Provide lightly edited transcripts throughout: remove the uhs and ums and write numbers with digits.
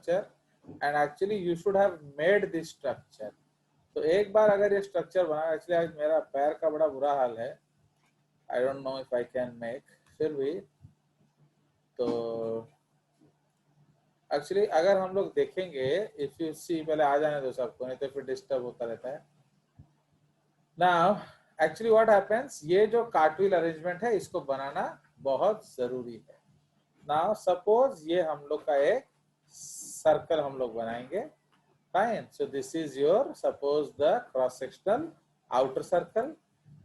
and actually you should have made this structure. तो एक बार अगर ये स्ट्रक्चर बना, एक्चुअली आज मेरा पैर का बड़ा बुरा हाल है, I don't know if I can make, फिर भी तो एक्चुअली अगर हम लोग देखेंगे, इफ यू सी, पहले आ जाने दो सबको, नहीं तो फिर डिस्टर्ब होता रहता है। नाउ एक्चुअली व्हाट हैपेंस, ये जो कार्टविल अरेंजमेंट है इसको बनाना बहुत जरूरी है। नाउ सपोज ये हम लोग का एक सर्कल हम लोग बनाएंगे, fine. So this is your suppose the cross sectional outer circle,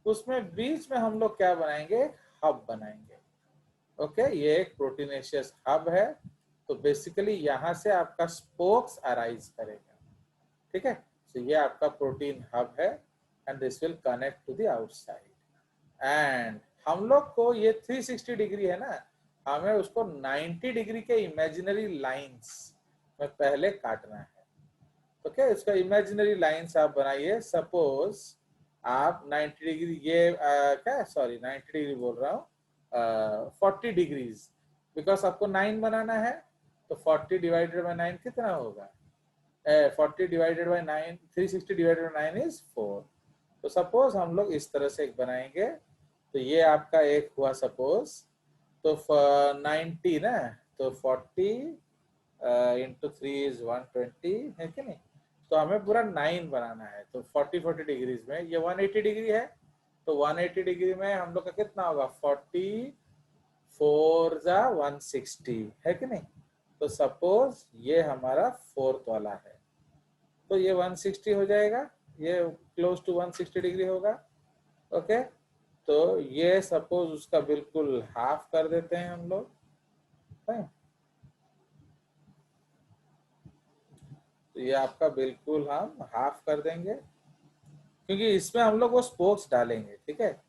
उसमें बीच में हम लोग क्या बनाएंगे, हब बनाएंगे। ओके, ये एक प्रोटीनेशियस हब है, तो बेसिकली यहां से आपका स्पोक्स अराइज करेगा, ठीक है। सो ये आपका प्रोटीन हब है and this will connect to the outside, and हम लोग को ये 360 डिग्री है ना, हमें उसको 90 डिग्री के इमेजिनरी लाइंस में पहले काटना है। तो क्या इसका इमेजिनरी लाइंस आप बनाइए। सपोज आप 90 डिग्री, ये क्या, सॉरी 90 डिग्री बोल रहा हूँ, 40 डिग्रीज, बिकॉज आपको 9 बनाना है, तो 40 डिवाइडेड बाय 9 कितना होगा, 40 divided by 9, 360 divided by 9 is 4। तो सपोज हम लोग इस तरह से एक बनाएंगे, तो ये आपका एक हुआ सपोज, तो 90 ना, तो 40 इंटू 3 इज 120 है कि नहीं, तो हमें पूरा 9 बनाना है। तो 40 डिग्रीज में ये 180 डिग्री है, तो 180 डिग्री में हम लोग का कितना होगा, 40 4 जा 160 है कि नहीं। तो सपोज ये हमारा 4th वाला है, तो ये 160 हो जाएगा, ये क्लोज टू 160 डिग्री होगा। ओके, तो ये सपोज उसका बिल्कुल हाफ कर देते हैं हम लोग, तो ये आपका बिल्कुल हम हाफ कर देंगे, क्योंकि इसमें हम लोग वो स्पोक्स डालेंगे, ठीक है।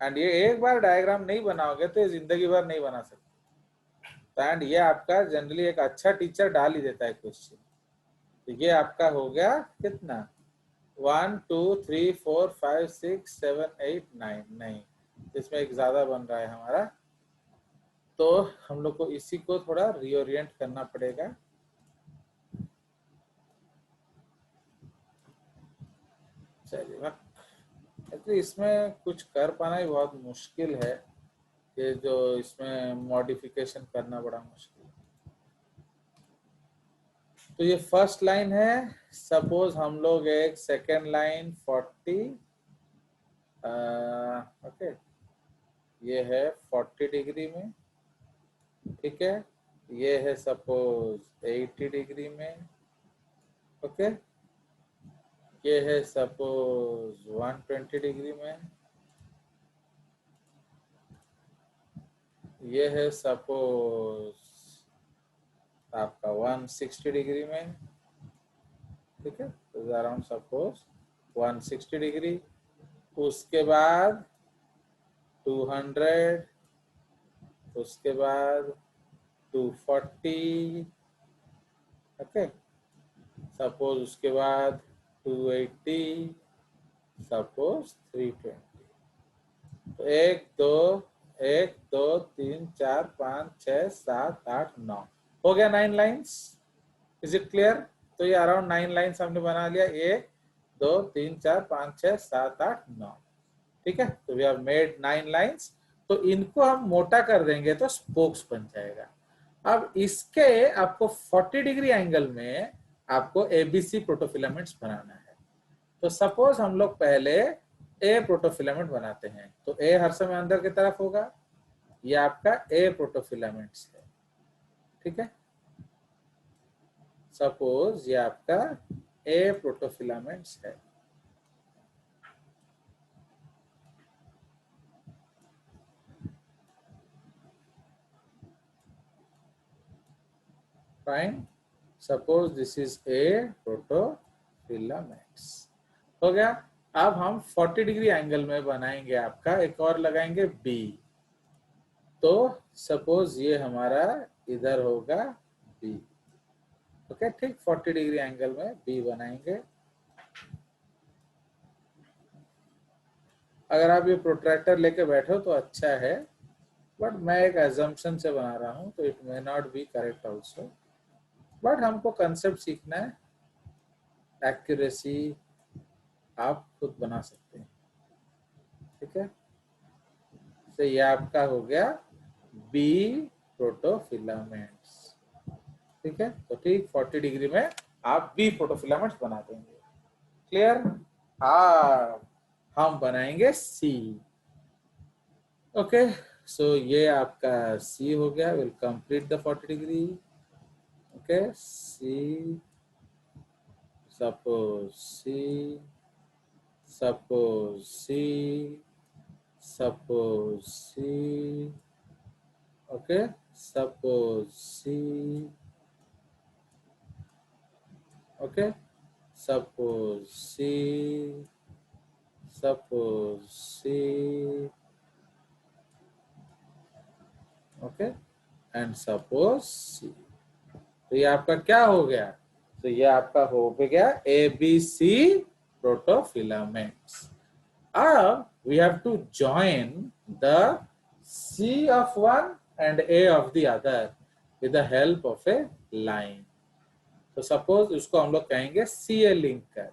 एंड ये एक बार डायग्राम नहीं बनाओगे तो ये जिंदगी भर नहीं बना सकते, एंड ये आपका जनरली एक अच्छा टीचर डाल ही देता है क्वेश्चन। तो ये आपका हो गया कितना, 1 2 3 4 5 6 7 8 9, नहीं इसमें एक ज्यादा बन रहा है हमारा, तो हम लोग को इसी को थोड़ा रीओरिएंट करना पड़ेगा। चलिए, तो इसमें कुछ कर पाना ही बहुत मुश्किल है, ये जो इसमें मॉडिफिकेशन करना बड़ा मुश्किल है। तो ये फर्स्ट लाइन है, सपोज हम लोग एक सेकेंड लाइन 40, ओके, ये है 40 डिग्री में, ठीक है, ये है सपोज 80 डिग्री में, ओके, ये है सपोज 120 डिग्री में, ये है सपोज आपका 160 डिग्री में, ठीक है, तो अराउंड सपोज 160 डिग्री, उसके बाद 200, उसके बाद 240, ओके, सपोज उसके बाद 280, सपोज 320। तो 1 2 1 2 3 4 5 6 7 8 9 हो गया 9 लाइंस। Is it clear? तो ये अराउंड 9 लाइंस हमने बना लिया, 1 2 3 4 5 6 7 8 9, ठीक है। तो वी हैव मेड 9 लाइंस। तो इनको हम मोटा कर देंगे तो स्पोक्स बन जाएगा। अब इसके आपको 40 डिग्री एंगल में आपको एबीसी प्रोटोफिलामेंट्स बनाना है। तो सपोज हम लोग पहले ए प्रोटोफिलामेंट बनाते हैं, तो ए हर समय अंदर की तरफ होगा, ये आपका ए प्रोटोफिलामेंट्स है, ठीक है। सपोज ये आपका ए प्रोटोफिलामेंट्स है, fine. Suppose this is a protofilaments, हो गया। अब हम 40 डिग्री एंगल में बनाएंगे आपका एक और लगाएंगे बी, तो सपोज ये हमारा इधर होगा बी, ओके, ठीक 40 डिग्री एंगल में बी बनाएंगे। अगर आप ये प्रोट्रैक्टर लेके बैठो तो अच्छा है, बट मैं एक एजम्पशन से बना रहा हूँ, तो it may not be correct also. But हमको कंसेप्ट सीखना है, एक्यूरेसी आप खुद बना सकते हैं। ठीक है, तो ये आपका हो गया बी प्रोटोफिलामेंट्स। ठीक है, तो ठीक 40 डिग्री में आप बी प्रोटोफिलामेंट्स बना देंगे। क्लियर? हाँ, हम बनाएंगे सी। ओके, सो ये आपका सी हो गया। Will complete the 40 degree. Okay, C, suppose C, suppose C, suppose C. Okay, suppose C. Okay, suppose C, suppose C, okay, and suppose C। तो ये आपका क्या हो गया? तो ये आपका हो गया ABC प्रोटोफिलामेंट्स। अब we have to join the C of one and A of the other with the help of a line। तो सपोज उसको हम लोग कहेंगे CA लिंकर।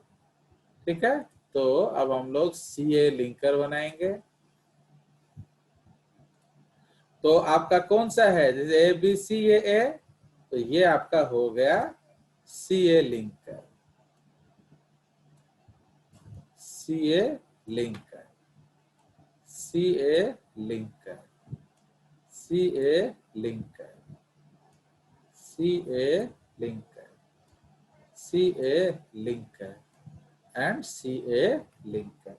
ठीक है, तो अब हम लोग CA लिंकर बनाएंगे। तो आपका कौन सा है? जैसे ABCAA, तो ये आपका हो गया CA linker. CA linker, CA linker, CA linker, CA linker, CA linker and CA linker.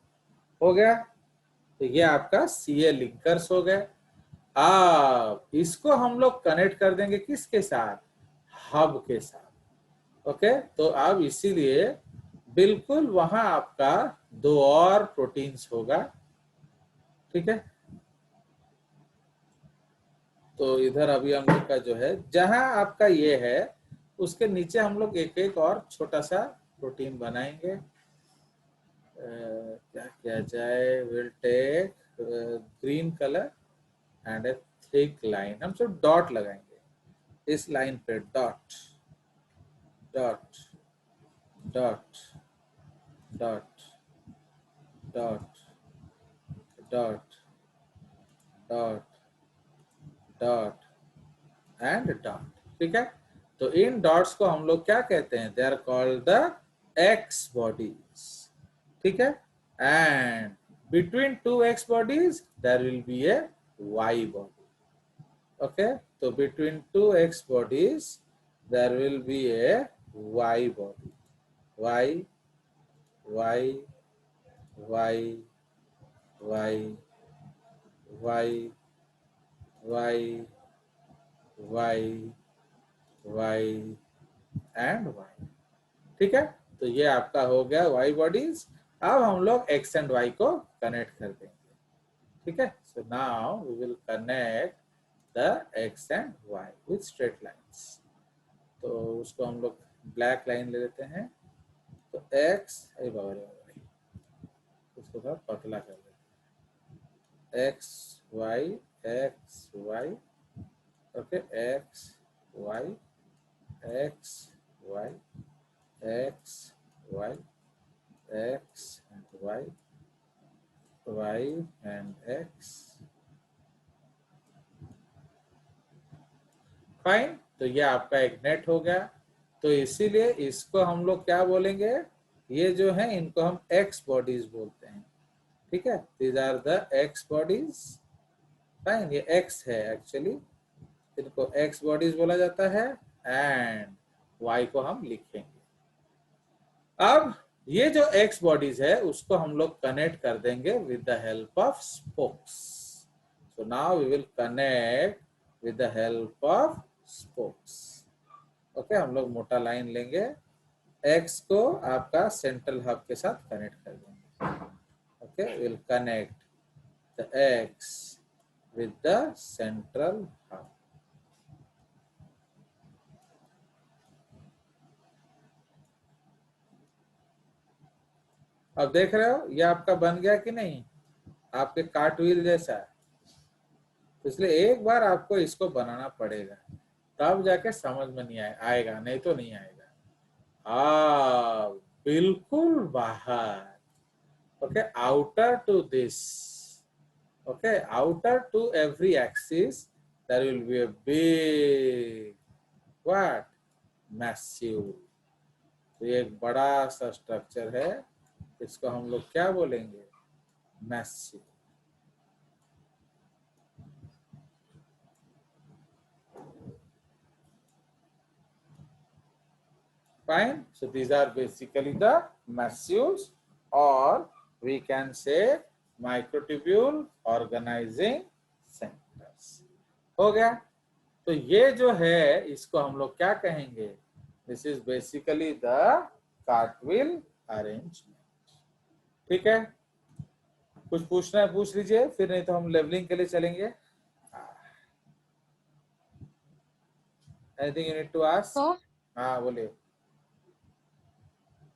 हो गया। तो ये आपका CA लिंकर्स हो गए। अब इसको हम लोग कनेक्ट कर देंगे किसके साथ? हब के साथ। ओके, तो अब इसीलिए बिल्कुल वहां आपका दो और प्रोटीन्स होगा। ठीक है, तो इधर अभी हम लोग का जो है, जहां आपका ये है उसके नीचे हम लोग एक एक और छोटा सा प्रोटीन बनाएंगे। क्या किया जाए? Will take green colour and a thick line. हम सब डॉट लगाएंगे इस लाइन पे, dot dot dot dot dot dot dot dot and dot. ठीक है, तो इन डॉट्स को हम लोग क्या कहते हैं? They are called the X bodies. ठीक है, and between two X bodies there will be a Y body. Okay, तो between two X bodies there will be a Y body. Y Y Y Y Y Y Y Y and Y. ठीक है, तो ये आपका हो गया Y bodies. अब हम लोग एक्स एंड वाई को कनेक्ट कर देंगे। ठीक है, so now we will connect the X and Y with straight lines. तो उसको हम लोग ब्लैक लाइन ले लेते हैं। तो एक्स, अरे बाबा रे बाबा रे, उसको थोड़ा पतला कर देते हैं। X Y, X Y. Okay, X Y, X Y, X Y, X and Y, Y and X. Fine, तो ये आपका एक नेट हो गया। तो इसीलिए इसको हम लोग क्या बोलेंगे? ये जो है इनको हम एक्स बॉडीज बोलते हैं। ठीक है, these are the X bodies. Fine, ये एक्स है एक्चुअली, इनको एक्स बॉडीज बोला जाता है। एंड वाई को हम लिखेंगे। अब ये जो एक्स बॉडीज है उसको हम लोग कनेक्ट कर देंगे with the help of spokes. So now we will connect with the help of spokes. Okay, हम लोग मोटा लाइन लेंगे, एक्स को आपका सेंट्रल हब के साथ कनेक्ट कर देंगे। Okay, will connect the x with the central hub. अब देख रहे हो ये आपका बन गया कि नहीं? आपके कार्ट व्हील जैसा। तो इसलिए एक बार आपको इसको बनाना पड़ेगा। तब जाके समझ में नहीं आएगा, नहीं तो नहीं आएगा। हाँ, बिल्कुल बाहर। Okay, outer to this, okay, outer to every axis there will be a big what, massive। तो ये एक बड़ा सा स्ट्रक्चर है, इसको हम लोग क्या बोलेंगे, massive. Fine. So these are basically the massives, or we can say microtubule organizing centers। हो गया। तो ये जो है इसको हम लोग क्या कहेंगे, this is basically the कार्टविल arrangement. ठीक है, कुछ पूछना है पूछ लीजिए, फिर नहीं तो हम लेवलिंग के लिए चलेंगे। Anything you need to ask? तो हाँ बोलिए।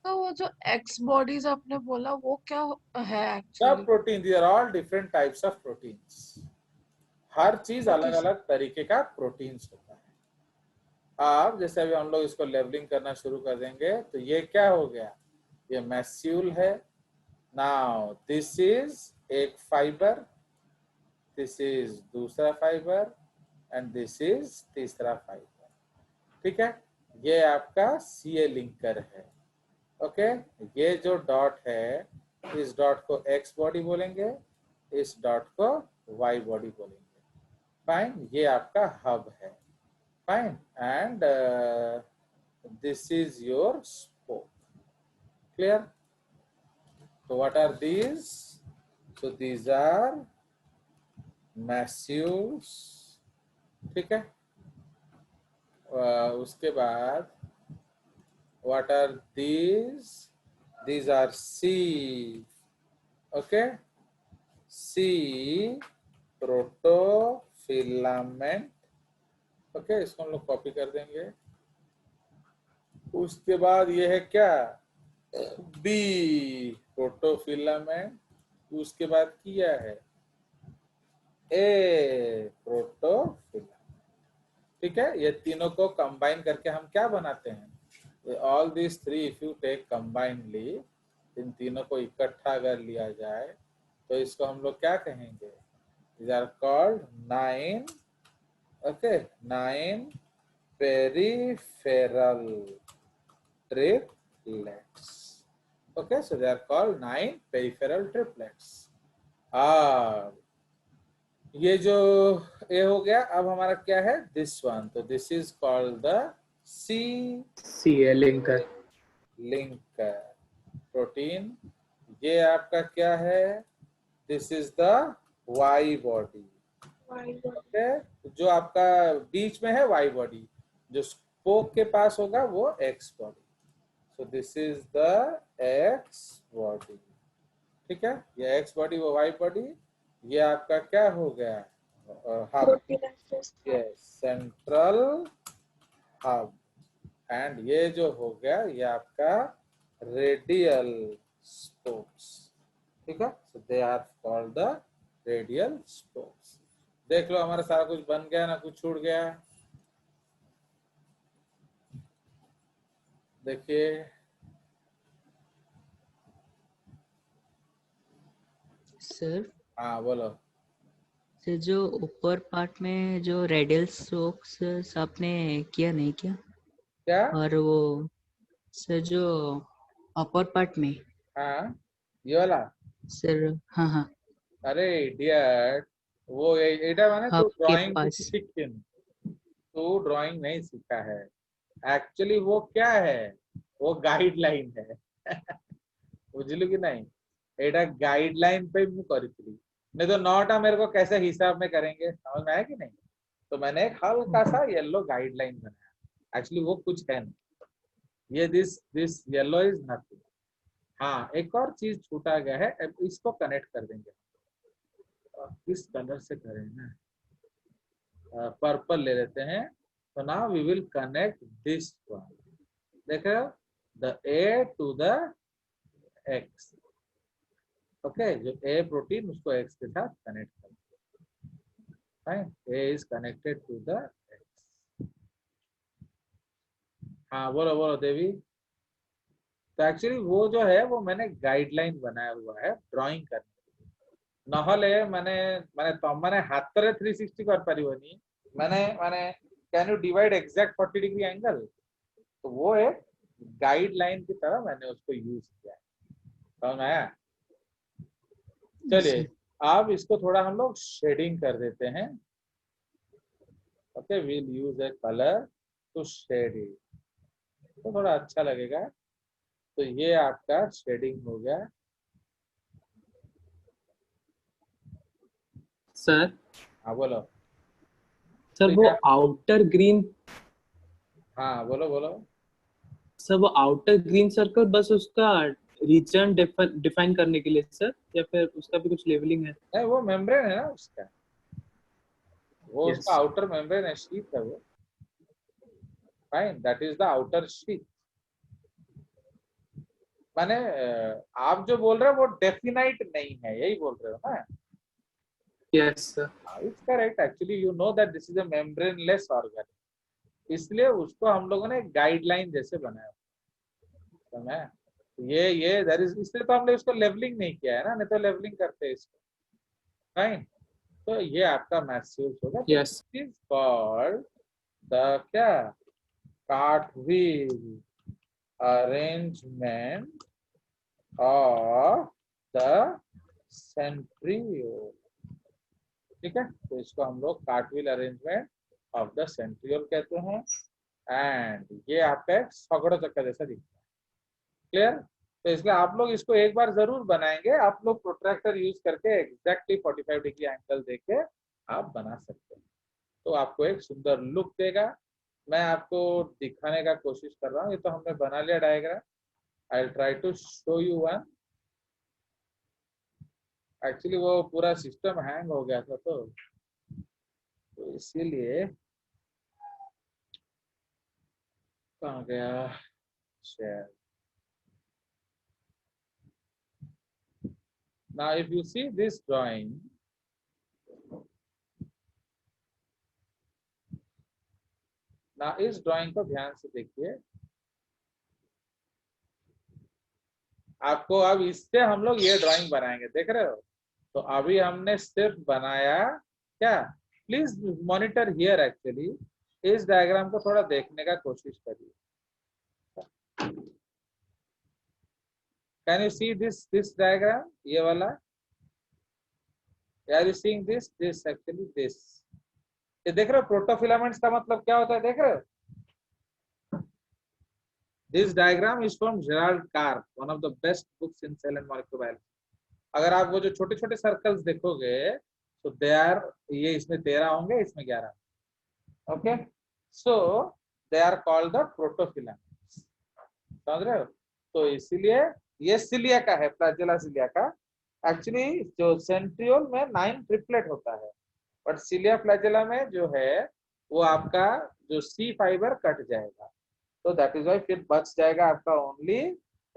तो वो जो एक्स बॉडीज आपने बोला वो क्या है सब actually? Protein, these are all different types of proteins. हर चीज अलग ओके सर। अलग तरीके का प्रोटीन्स होता है। अब जैसे अभी हम लोग इसको लेवलिंग करना शुरू कर देंगे, तो ये क्या हो गया, ये मैस्यूल है। नाउ दिस इज एक फाइबर, दिस इज दूसरा फाइबर, एंड दिस इज तीसरा फाइबर। ठीक है, ये आपका सीए लिंकर है। ओके, ये जो डॉट है, इस डॉट को एक्स बॉडी बोलेंगे, इस डॉट को वाई बॉडी बोलेंगे। फाइन, ये आपका हब है। Fine, and this is your spoke. Clear? So what are these? So these are massives। ठीक है, उसके बाद what are these? These are C। Okay, C protofilament. Okay, इसको हम लोग कॉपी कर देंगे। उसके बाद ये है क्या, बी प्रोटोफिलामेंट। उसके बाद किया है ए प्रोटोफिलामेंट। ठीक है, ये तीनों को कंबाइन करके हम क्या बनाते हैं, all this three if you take combinely, इन तीनों को इकट्ठा अगर लिया जाए तो इसको हम लोग क्या कहेंगे, these are called 9, okay, 9 peripheral triplets। Okay, so they are called 9 peripheral triplets। ये जो ए हो गया, अब हमारा क्या है, दिस वन, तो this is called the C linker linker protein. ये आपका क्या है, this is the Y body. Okay, जो आपका बीच में है वाई बॉडी, जो स्पोक के पास होगा वो x body. So this is the X body। ठीक है, ये X बॉडी वो Y बॉडी, ये आपका क्या हो गया, hub, yes, central hub. And ये जो हो गया ये आपका रेडियल स्पोक्स। ठीक है, so they are called the radial spokes. देख लो हमारा सारा कुछ बन गया ना, कुछ छूट गया, देखिए। सर। हाँ बोलो। सर जो ऊपर पार्ट में जो रेडियल स्ट्रोक्स आपने किया नहीं क्या? क्या? और वो सर जो अपर पार्ट में, हाँ, ये वाला। सर हाँ हाँ, अरे इडियट, वो एटा माने तू हब के ड्राइंग कुछ पास। सीखिन, तू ड्राइंग नहीं सीखा है। एक्चुअली वो क्या है, वो गाइडलाइन है। बुझलु कि नहीं, एटा गाइडलाइन पे मैं करी, नहीं तो नौटा मेरे को कैसे हिसाब में करेंगे, समझ में आया कि नहीं। तो मैंने एक हल्का सा येलो गाइडलाइन बनाया, एक्चुअली वो कुछ है नहीं, ये this this yellow is nothing. हाँ, एक और चीज छूटा गया है, अब इसको कनेक्ट कर देंगे। किस कलर से करें ना, पर्पल ले लेते हैं। तो now we will connect this one, देखो, the A to the X. Okay, जो ए प्रोटीन उसको एक्स के साथ कनेक्ट कर, fine, A is connected to the X. हाँ बोलो बोलो देवी। तो एक्चुअली वो जो है वो मैंने गाइडलाइन बनाया हुआ है ड्राइंग करने, नहले मैंने मैंने तमने हाथ रे 360 कर परिबनी, मैंने मैंने can you divide exact 40 degree angle, तो वो एक गाइडलाइन की तरह मैंने उसको यूज किया है, समझ में आया? चलिए अब इसको थोड़ा हम लोग शेडिंग कर देते हैं। Okay, will use a colour to shade it, तो थोड़ा अच्छा लगेगा। तो ये आपका शेडिंग हो गया। सर हाँ बोलो। सर ठीक वो है, आउटर ग्रीन, हाँ बोलो बोलो। सर वो आउटर ग्रीन सर्कल बस उसका रीजन डिफाइन करने के लिए सर, या फिर उसका भी कुछ लेवलिंग है? नहीं वो मेम्ब्रेन है ना उसका, वो उसका यस। आउटर मेम्ब्रेन है, शीट है वो। Fine, that is the outer sheet. माने आप जो बोल रहे हो वो डेफिनाइट नहीं है, यही बोल रहे हो ना? Yes sir. It's correct, actually you know that this is a membraneless organ, इसलिए उसको हम लोगों ने गाइडलाइन जैसे बनाया, समझ? ये दैट इज, इसलिए तो हमने उसको लेवलिंग नहीं किया है ना, नहीं तो लेवलिंग करते हैं इसको। फाइन, तो ये आपका मैस्यूल्स होगा। तो yes. This is called the क्या, cartwheel arrangement of the centriole. ठीक है, तो इसको हम लोग cartwheel arrangement of the centriole कहते हैं। एंड ये आपका एक सगड़ा चक्का जैसा दिखता है। क्लियर? तो इसलिए आप लोग इसको एक बार जरूर बनाएंगे, आप लोग प्रोट्रैक्टर यूज करके एग्जैक्टली 45 डिग्री एंगल देके आप बना सकते हैं, तो आपको एक सुंदर लुक देगा। मैं आपको दिखाने का कोशिश कर रहा हूँ, ये तो हमने बना लिया diagram. I try to show you one. Actually वो पूरा सिस्टम हैंग हो गया था, तो इसीलिए कहाँ गया share. Now if you see this drawing, ना इस ड्राइंग को ध्यान से देखिए। आपको अब इससे हम लोग ये ड्राइंग बनाएंगे, देख रहे हो? तो अभी हमने सिर्फ बनाया क्या, प्लीज मॉनिटर हियर। एक्चुअली इस डायग्राम को थोड़ा देखने का कोशिश करिए। Can you see this diagram, ये वाला? Are you seeing this actually this? ये देख रहे हो प्रोटोफिलामेंट्स का मतलब क्या होता है, देख रहे हो? This diagram is from Gerald Carr, one of the best books in cell and molecular biology. अगर आप वो जो छोटे छोटे सर्कल्स देखोगे तो दे आर, ये इसमें 13 होंगे, इसमें 11। Okay, so they are called the protofilaments, समझ रहे हो? तो इसीलिए ये सिलिया का है, फ्लैजेला सिलिया का। एक्चुअली जो सेंट्रियोल में 9 ट्रिपलेट होता है, बट सिलिया फ्लैजेला में जो है वो आपका जो सी फाइबर कट जाएगा, तो दैट इज वाई फिर बच जाएगा आपका only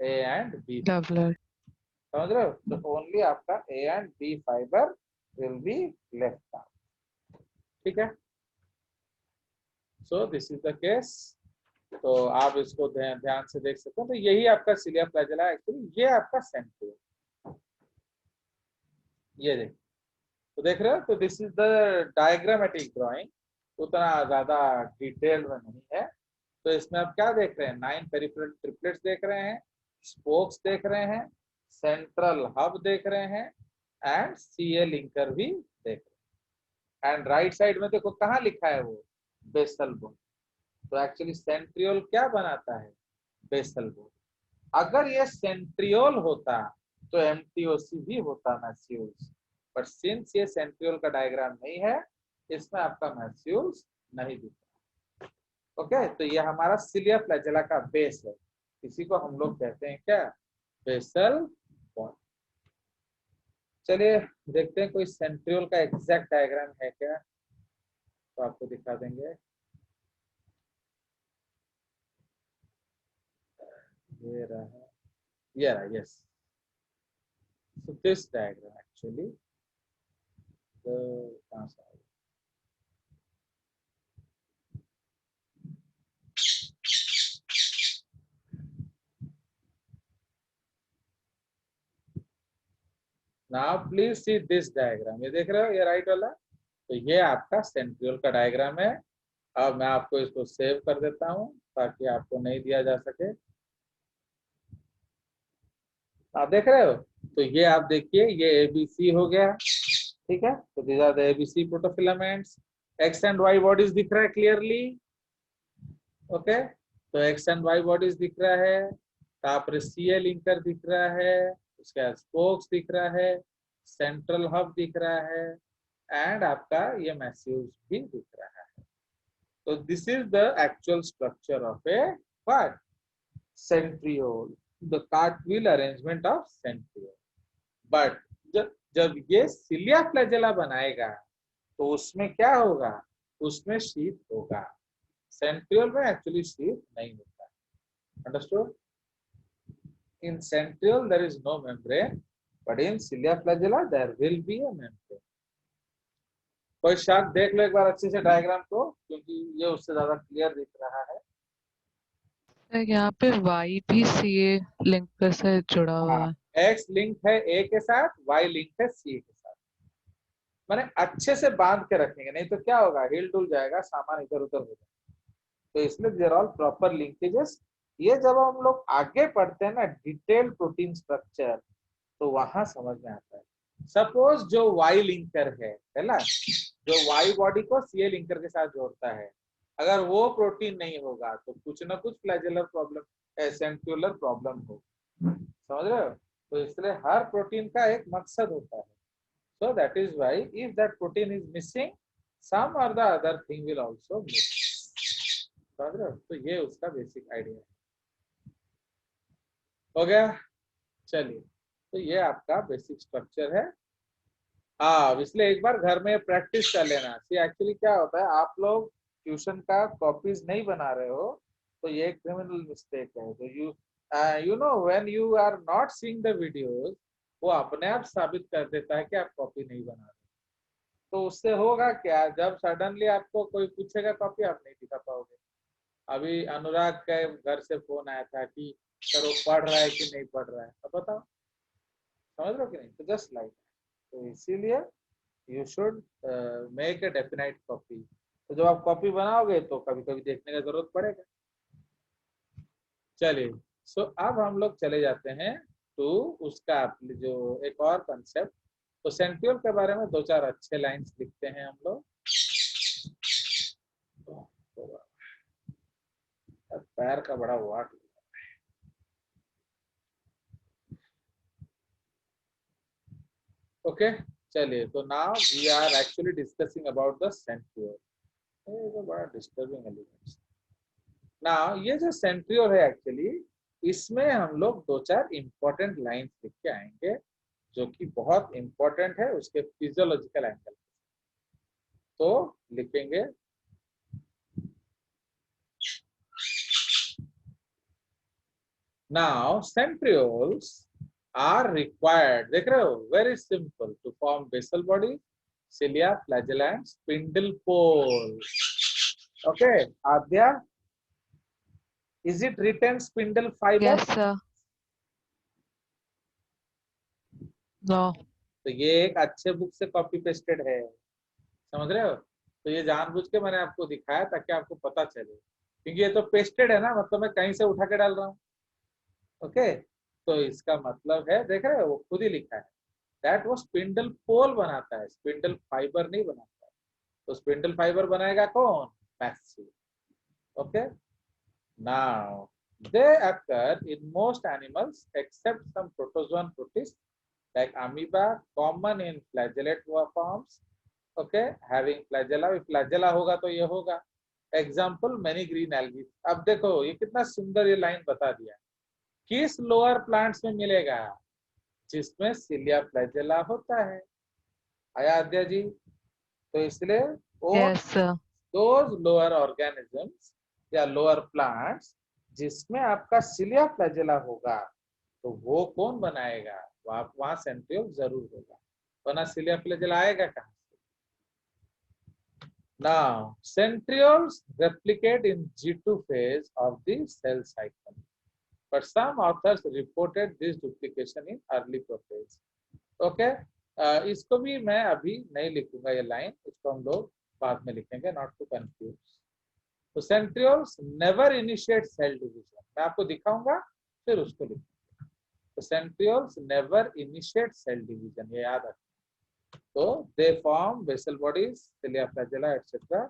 A and B, doublet. समझ रहे हो? तो ओनली आपका A and B fibre will be left out. ठीक है, so this is the case. तो आप इसको ध्यान से देख सकते हो। तो यही आपका सिलिया फ्लैजेला है एक्चुअली, ये आपका सेंट्रियोल, ये देख, तो देख रहे हो? तो this is the diagrammatic drawing, उतना ज्यादा डिटेल में नहीं है। तो इसमें आप क्या देख रहे हैं, 9 पेरिफेरल ट्रिपलेट्स देख रहे हैं, स्पोक्स देख रहे हैं, सेंट्रल हब देख रहे हैं, एंड सीए लिंकर भी देख रहे हैं। एंड राइट साइड में देखो कहाँ लिखा है वो, बेसल बोन। तो एक्चुअली सेंट्रियोल क्या बनाता है, बेसल बोन। अगर ये सेंट्रियोल होता तो एमटीओसी भी होता मैस्यूल्स, बट सिंस ये सेंट्रियोल का डायग्राम नहीं है, इसमें आपका मैस्यूल्स नहीं दिखता। ओके, तो ये हमारा सिलिया फ्लैजेला का बेस है, इसी को हम लोग कहते हैं क्या, बेसल बोन। चलिए देखते हैं कोई सेंट्रियोल का एग्जैक्ट डायग्राम है क्या, तो आपको दिखा देंगे। ये रहा, ये रहा, yes. So this diagram actually, the कहाँ से आया? Now please see this diagram, ये देख रहे हो ये राइट वाला, तो ये आपका सेंट्रियोल का डायग्राम है। अब मैं आपको इसको सेव कर देता हूँ ताकि आपको नहीं दिया जा सके। आप देख रहे हो, तो ये आप देखिए ये एबीसी हो गया, ठीक है। तो these are the ABC protofilaments. X and Y bodies दिख रहा है क्लियरली, ओके। तो एक्स एंड वाई बॉडीज दिख रहा है, तापर सीए लिंकर दिख रहा है, उसके बाद स्पोक्स दिख रहा है, सेंट्रल हब दिख रहा है, एंड आपका ये मैस्यूल्स भी दिख रहा है। तो this is the actual structure of A what, centriole, the कार्टविल arrangement of centriole. But जब जब ये सिलिया फ्लैजेला बनाएगा तो उसमें क्या होगा, उसमें शीथ होगा। सेंट्रियोल में एक्चुअली शीथ नहीं होता, understood. In centriole there is no membrane, but in cilia flagella there will be a membrane. कोई शक, देख लो एक बार अच्छे से डायग्राम को, क्योंकि ये उससे ज्यादा क्लियर दिख रहा है। यहाँ पे y भी CA लिंक से जुड़ा हुआ हाँ, है। एक्स लिंक है ए के साथ, वाई लिंक है सी के साथ। माने अच्छे से बांध के रखेंगे, नहीं तो क्या होगा, हिल डुल जाएगा, सामान इधर उधर हो जाएगा। तो इसलिए देयर ऑल प्रॉपर लिंकेजेस। ये जब हम लोग आगे पढ़ते हैं ना डिटेल प्रोटीन स्ट्रक्चर, तो वहां समझ में आता है। सपोज जो वाई लिंकर है ना, जो वाई बॉडी को सी लिंकर के साथ जोड़ता है, अगर वो प्रोटीन नहीं होगा तो कुछ ना कुछ फ्लैजेलर प्रॉब्लम, सेंट्रियोलर प्रॉब्लम होगा, समझ रहे हो। तो इसलिए हर प्रोटीन का एक मकसद होता है। So that is why if that protein is missing, some or the other thing will also miss. समझ रहे हो, तो ये उसका बेसिक आइडिया है। हो गया, चलिए। तो ये आपका बेसिक स्ट्रक्चर है। हाँ, इसलिए एक बार घर में प्रैक्टिस कर लेना। सी एक्चुअली क्या होता है, आप लोग ट्यूशन का कॉपीज नहीं बना रहे हो, तो ये एक क्रिमिनल मिस्टेक है। तो you know when you are not seeing the videos, वो अपने आप साबित कर देता है कि आप कॉपी नहीं बना रहे। तो उससे होगा क्या, जब सडनली आपको कोई पूछेगा कॉपी, आप नहीं दिखा पाओगे। अभी अनुराग के घर से फोन आया था कि सर वो पढ़ रहा है कि नहीं पढ़ रहा है, अब बताओ, समझ रहे हो कि नहीं। तो जस्ट लाइक, तो इसीलिए you should make a definite copy. तो जब आप कॉपी बनाओगे तो कभी कभी देखने का जरूरत पड़ेगा। चलिए, सो अब हम लोग चले जाते हैं तो उसका जो एक और कंसेप्ट। तो सेंट्रियोल के बारे में दो चार अच्छे लाइंस लिखते हैं हम लोग। पैर का बड़ा वाट। ओके, चलिए। तो now we are actually discussing about the centriole. ये तो बड़ा डिस्टर्बिंग एलिमेंट्स। नाउ ये जो सेंट्रियोल है एक्चुअली, इसमें हम लोग दो चार इंपॉर्टेंट लाइंस लिख के आएंगे जो कि बहुत इंपॉर्टेंट है उसके फिजियोलॉजिकल एंगल। तो लिखेंगे, now centrioles are required, देख रहे हो, very simple, to form basal body, cilia, flagella and spindle pole. Okay, Adya, is it written spindle fiber? Yes sir. No. तो ये एक अच्छे बुक से कॉपी पेस्टेड है, समझ रहे हो। तो ये जानबूझ के मैंने आपको दिखाया ताकि आपको पता चले, क्योंकि ये तो पेस्टेड है ना, मतलब मैं कहीं से उठा के डाल रहा हूँ। ओके, तो इसका मतलब है, देख रहे हो, वो खुद ही लिखा है दैट वो स्पिंडल पोल बनाता है, स्पिंडल फाइबर नहीं बनाता है। तो स्पिंडल फाइबर बनाएगा कौन, मैस्यूल। Okay, now they occur in most animals except some protozoan protists like amoeba, common in flagellate forms. Okay, having flagella, flagella होगा तो ये होगा। Example many green algae. अब देखो ये कितना सुंदर ये लाइन बता दिया, किस लोअर प्लांट्स में मिलेगा, जिसमें सिलिया फ्लैजेला होता है। आया आद्या जी। तो इसलिए Yes sir. Those lower organisms या लोअर प्लांट्स जिसमें आपका सिलिया फ्लैजेला होगा, तो वो कौन बनाएगा, वहां सेंट्रियोल जरूर होगा, वरना सिलिया फ्लैजेला आएगा कहां। Now, centrioles replicate in G2 phase of the cell cycle, but some authors reported this duplication in early prophase. Okay, इसको भी मैं अभी नहीं लिखूंगा ये लाइन, इसको हम लोग बाद में लिखेंगे, नॉट टू कंफ्यूज। तो centrioles never initiate cell division, मैं आपको दिखाऊंगा फिर उसको लिखूंगा। तो centrioles never initiate cell division, ये याद रखना। तो they form basal bodies, cilia flagella etcetera.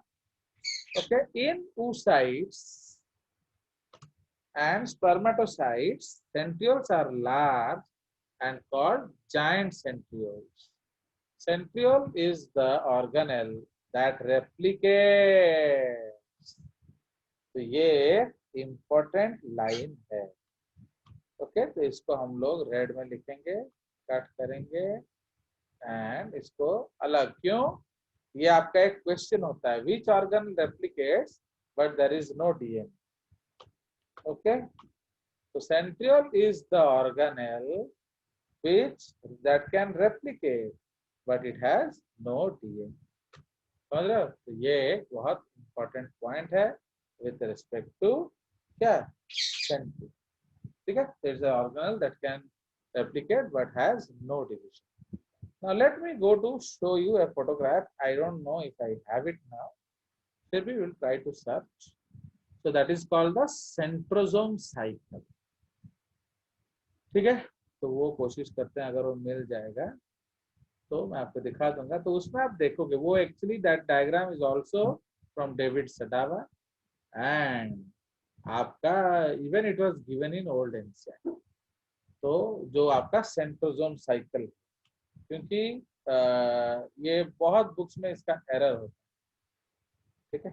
Okay, in oocytes and spermatocytes, centrioles are large and called giant centrioles. Centriole is the organelle that replicates. तो ये important line है। Okay, तो इसको हम लोग रेड में लिखेंगे, कट करेंगे एंड इसको अलग। क्यों? ये आपका एक क्वेश्चन होता है, which organ replicates but there is no DNA. Okay, so centriole is the organelle which that can replicate but it has no DNA. समझ रहे हो? तो ये एक बहुत इंपॉर्टेंट पॉइंट है with respect to क्या centriole। ठीक है, there is an organelle that can replicate but has no division. Now let me go to show you a photograph. I don't know if I have it now, फिर भी we'll try to search. So that is called the centrosome cycle। ठीक है, तो वो कोशिश करते हैं, अगर वो मिल जाएगा तो मैं आपको दिखा दूंगा। तो उसमें आप देखोगे वो actually that diagram is also from David Sadava and आपका even it was given in old NCERT. तो जो आपका सेंट्रोसोम साइकिल, क्योंकि ये बहुत बुक्स में इसका एरर होता है। ठीक है,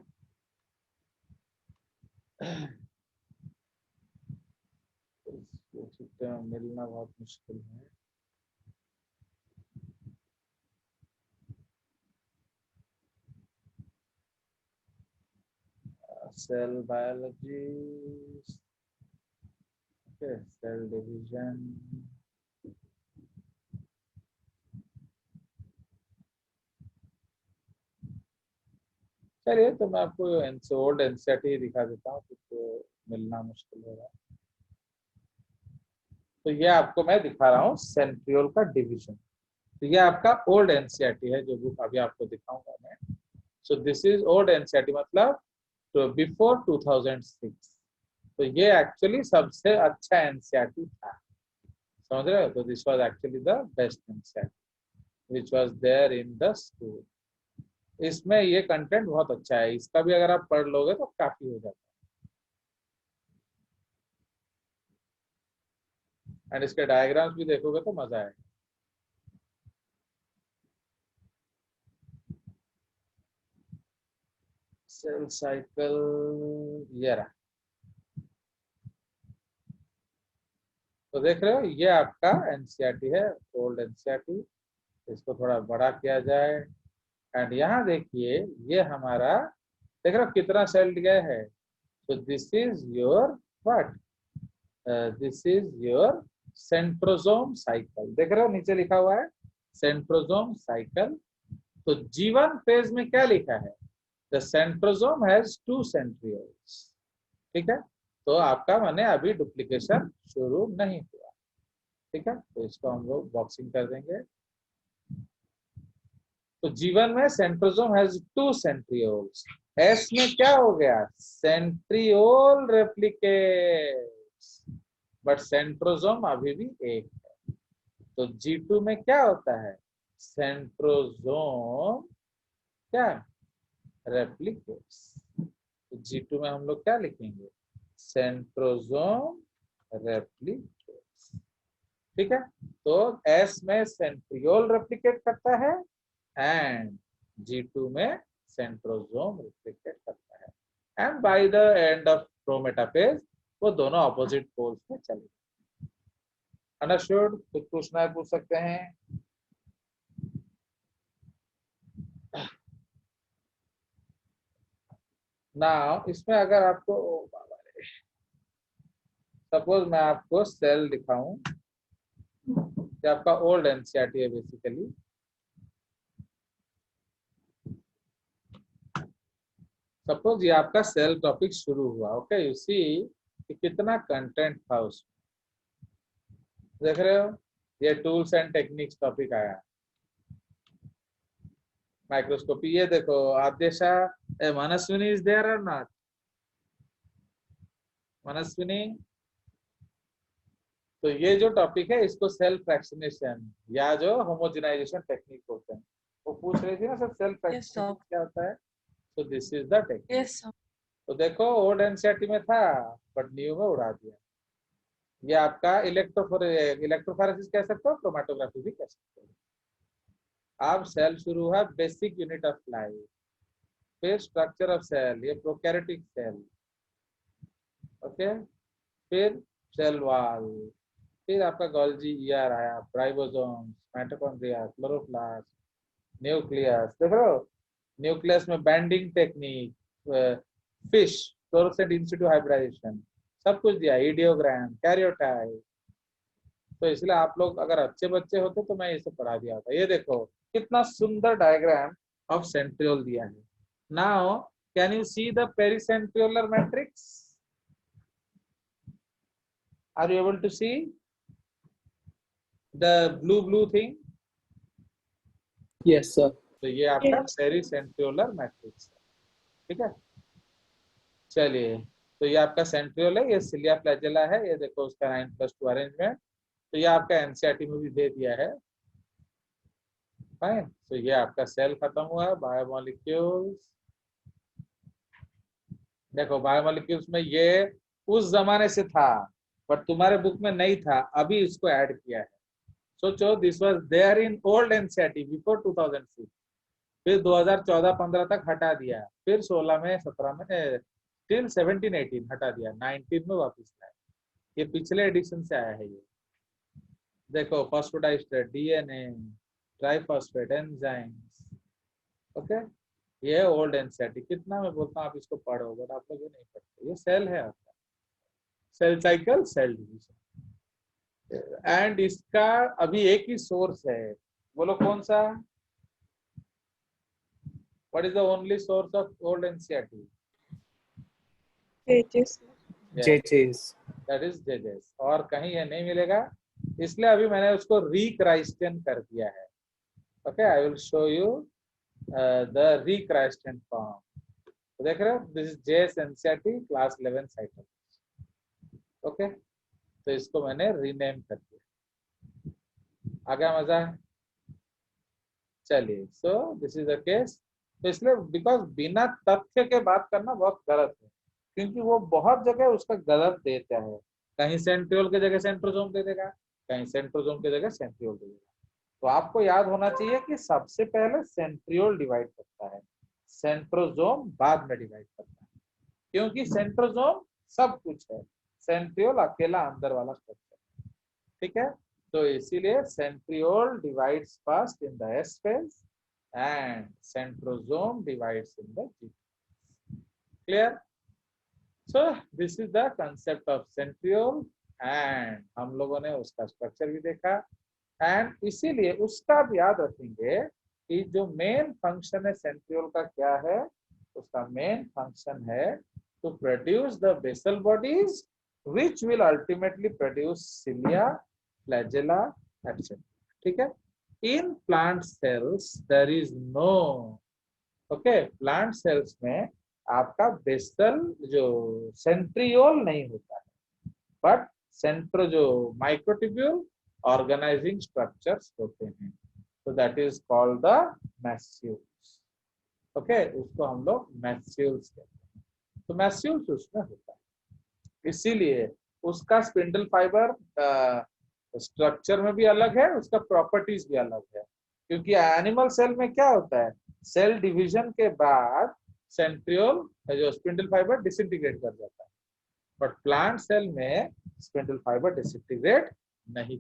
मिलना बहुत मुश्किल है। Cell biology, okay, cell division, चलिए तो मैं आपको ओल्ड एनसीईआरटी दिखा देता हूँ, तो मिलना मुश्किल होगा। तो ये आपको मैं दिखा रहा हूँ सेंट्रियोल का डिवीजन। तो ये आपका ओल्ड एनसीईआरटी है, जो बुक अभी आपको दिखाऊंगा मैं। सो दिस इज ओल्ड एनसीईआरटी, मतलब तो बिफोर 2006। तो ये एक्चुअली सबसे अच्छा एनसीईआरटी था, समझ रहे हो? तो this was actually the best NCERT which was there in the school. इसमें ये कंटेंट बहुत अच्छा है, इसका भी अगर आप पढ़ लोगे तो काफी हो जाता है, एंड इसके डायग्राम्स भी देखोगे तो मजा आएगा। सेल साइकिल ये रहा। तो देख रहे हो, ये आपका एनसीईआरटी है, ओल्ड एनसीईआरटी। इसको थोड़ा बड़ा किया जाए एंड यहाँ देखिए ये हमारा, देख रहे हो कितना सेल गया है। तो this is your what, this is your centrosome cycle. देख रहे हो नीचे लिखा हुआ है सेंट्रोसोम साइकिल। तो G1 फेज में क्या लिखा है, द सेंट्रोसोम हैज 2 सेंट्रियोल्स। ठीक है, तो आपका माने अभी डुप्लीकेशन शुरू नहीं हुआ। ठीक है, तो इसको हम लोग बॉक्सिंग कर देंगे। तो G1 में सेंट्रोसोम हैज 2 सेंट्रियोल्स। S में क्या हो गया, सेंट्रियोल रेप्लिकेट्स, बट सेंट्रोसोम अभी भी एक है। तो G2 में क्या होता है, सेंट्रोसोम क्या रेप्लिकेट्स। तो G2 में हम लोग क्या लिखेंगे, सेंट्रोसोम रेप्लिकेट्स। ठीक है, तो S में सेंट्रियोल रेप्लिकेट करता है एंड G2 में सेंट्रोसोम रेप्लिकेट करता है, and by the end of prometaphase वो दोनों ऑपोजिट पोल्स में चले। अंडरस्टूड? कुछ पूछना है पूछ सकते हैं। नाउ इसमें अगर आपको सपोज मैं आपको सेल दिखाऊं, ये आपका ओल्ड एनसीईआरटी है बेसिकली। सपोज ये आपका सेल टॉपिक शुरू हुआ। ओके, यू सी कि कितना कंटेंट था उसमें, देख रहे हो। ये टूल्स एंड टेक्निक्स टॉपिक आया, माइक्रोस्कोपी। ये देखो आद्यशा, मनस्विनी इज देयर और नॉट? मनस्विनी, तो ये जो टॉपिक है इसको सेल्फ फ्रैक्शनेशन या जो होमोजेनाइजेशन टेक्निक बोलते हैं। वो पूछ रही थी ना सर सेल्फ फ्रैक्शनेशन क्या होता है, तो दिस इज द टेक्निक। तो देखो ओल्ड एनसीईआरटी में था बट न्यू में उड़ा दिया। ये आपका इलेक्ट्रोफोरेसिस कह सकते हो, क्रोमेटोग्राफी भी कह सकते हो। अब सेल शुरू है, बेसिक यूनिट ऑफ लाइफ, फिर स्ट्रक्चर ऑफ सेल, ये प्रोकैरियोटिक सेल, ओके, फिर सेल वॉल, फिर आपका गोल्जी ईआर आया, राइबोसोम्स, माइटोकॉन्ड्रिया, क्लोरोप्लास्ट, न्यूक्लियस। देख रहे हो न्यूक्लियस में बैंडिंग टेक्निक, फिश, फ्लोरोसेंट इन सिटू हाइब्रिडाइजेशन, सब कुछ दिया, इडियोग्राम, कैरियोटाइप। तो इसलिए आप लोग अगर अच्छे बच्चे होते तो मैं ये सब पढ़ा दिया होता। ये देखो कितना सुंदर डायग्राम ऑफ सेंट्रियोल दिया है। Now can you see the pericentriolar matrix? Are you able to see the blue thing? Yes, sir. तो ये आपका पेरिसेंट्रियोलर मैट्रिक्स है, ठीक है। चलिए, तो ये आपका सेंट्रियोल है, ये सिलिया फ्लैजेला है, ये देखो उसका 9+2 अरेंजमेंट। तो ये आपका एनसीईआरटी में भी दे दिया है, फाइन। तो ये आपका सेल खत्म हुआ, बायोमोलिक्यूल्स। देखो बायोमोलिक्यूल्स में ये उस जमाने से था बट तुम्हारे बुक में नहीं था, अभी इसको ऐड किया है। सोचो this was there in old NCERT before 2006, फिर 2014-15 तक हटा दिया, फिर 16 में 17 में टिल 17-18 हटा दिया, 19 में वापस लाया। ये पिछले एडिशन से आया है। ये देखो phosphodiester, DNA, triphosphate, enzymes, okay. ये ओल्ड एनसीईआरटी, कितना मैं बोलता हूँ आप इसको पढ़ो बट आप लोग ये नहीं पढ़ते। ये सेल है आपका, cell cycle, cell division, and इसका अभी एक ही सोर्स है, बोलो कौन सा? What is the only source of old NCERT? JJs. That is JJs, और कहीं ये नहीं मिलेगा, इसलिए अभी मैंने उसको रिक्राइस्टन कर दिया है। Okay, I will show you the rechristen form. देख रहे हो, this is JS NCERT class 11 cycle, okay. तो इसको मैंने रीनेम कर दिया, आ गया मजा? चलिए, सो दिस इज द केस। तो इसलिए बिकॉज बिना तथ्य के बात करना बहुत गलत है, क्योंकि वो बहुत जगह उसका गलत देता है। कहीं सेंट्रियोल की जगह सेंट्रोसोम दे देगा, कहीं सेंट्रोसोम की जगह सेंट्रियोल दे देगा। तो आपको याद होना चाहिए कि सबसे पहले सेंट्रियोल डिवाइड करता है, सेंट्रोसोम बाद में डिवाइड करता है, क्योंकि सेंट्रोसोम सब कुछ है, सेंट्रियोल अकेला अंदर वाला स्ट्रक्चर, ठीक है। तो इसीलिए centriole divides first in the S phase and centrosome divides in the G. Clear? So this is the concept of centriole and हम लोगों ने उसका स्ट्रक्चर भी देखा, एंड इसीलिए उसका भी याद रखेंगे कि जो मेन फंक्शन है सेंट्रियोल का क्या है। उसका मेन फंक्शन है to produce the basal bodies which will ultimately produce cilia, flagella, etc. ठीक है। In plant cells there is no, okay, plant cells में आपका बेसल जो सेंट्रियोल नहीं होता है, बट सेंट्रो जो माइक्रोट्यूब्यूल ऑर्गेनाइजिंग स्ट्रक्चर्स होते हैं, तो दैट इज कॉल्ड द मैस्यूल्स, ओके। उसको हम लोग मैस्यूल्स कहते हैं। तो मैस्यूल्स उसमें होता है, इसीलिए उसका स्पिंडल फाइबर स्ट्रक्चर में भी अलग है, उसका प्रॉपर्टीज भी अलग है। क्योंकि एनिमल सेल में क्या होता है, सेल डिवीजन के बाद सेंट्रियोल जो स्पिंडल फाइबर डिसइंटीग्रेट कर जाता है, बट प्लांट सेल में स्पिंडल फाइबर डिसइंटीग्रेट नहीं,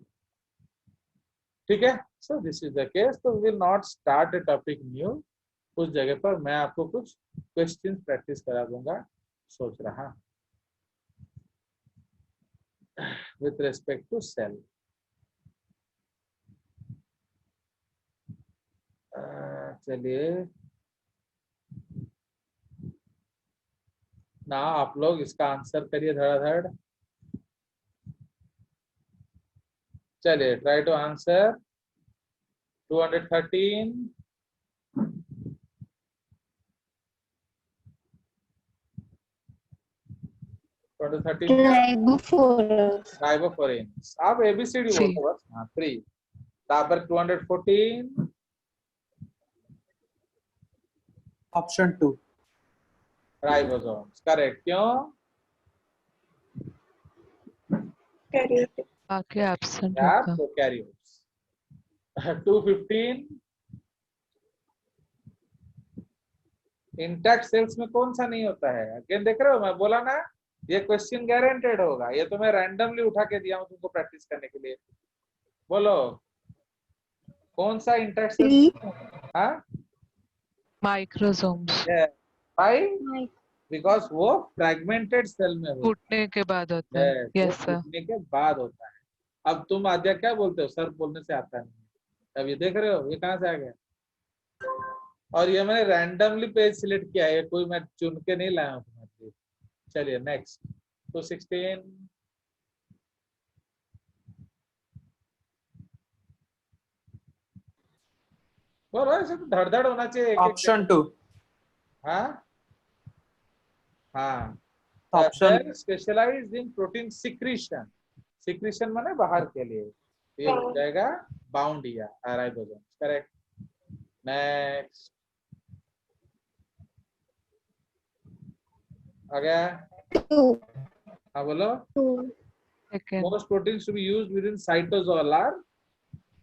ठीक है। So this is the case. तो we will not start a topic new, उस जगह पर मैं आपको कुछ क्वेश्चन प्रैक्टिस करा दूंगा, सोच रहा with respect to cell. चलिए ना, आप लोग इसका आंसर करिए धड़ाधड़। चलिए ट्राई टू आंसर 213 राइबोफ्लोरिन्स आप एबीसीडी C. बोलते बस हाँ 3 तापर 214 ऑप्शन 2 राइबोसोम्स करेक्ट क्यों बाकी एब्सेंट यार होगा। प्रोकैरियोट्स 215 इंटैक्ट सेल्स में कौन सा नहीं होता है अगेन देख रहे हो मैं बोला ना ये क्वेश्चन गारंटेड होगा ये तो मैं रैंडमली उठा के दिया हूं तुमको प्रैक्टिस करने के लिए बोलो कौन सा इंटैक्ट सेल्स हाँ माइक्रोसोम्स भाई बिकॉज वो फ्रैगमेंटेड सेल में होता फूटने के बाद होता है। है वो यस सर। फूटने के बाद होता है अब तुम आद्या क्या बोलते हो सर बोलने से आता नहीं अब ये देख रहे हो ये कहाँ से आ गया और ये मैंने रैंडमली पेज सिलेक्ट किया है कोई मैं चुन के नहीं लाया हूँ तुम्हारे लिए चलिए नेक्स्ट 216 बोलो ऐसे तो धड़धड़ होना चाहिए ऑप्शन 2 हाँ हाँ option specialised in protein secretion secretion माने बाहर के लिए ये हो जाएगा बाउंड या राइबोसोम करेक्ट नेक्स्ट आ गया हाँ बोलो second most proteins to be used within cytosol are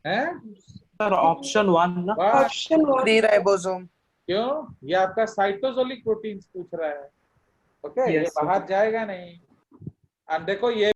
हैं सर ऑप्शन 1 ना वाह, फ्री राइबोसोम क्यों ये आपका साइटोजोलिक प्रोटीन्स पूछ रहा है ओके ये Yes, sir. बाहर जाएगा नहीं अब देखो ये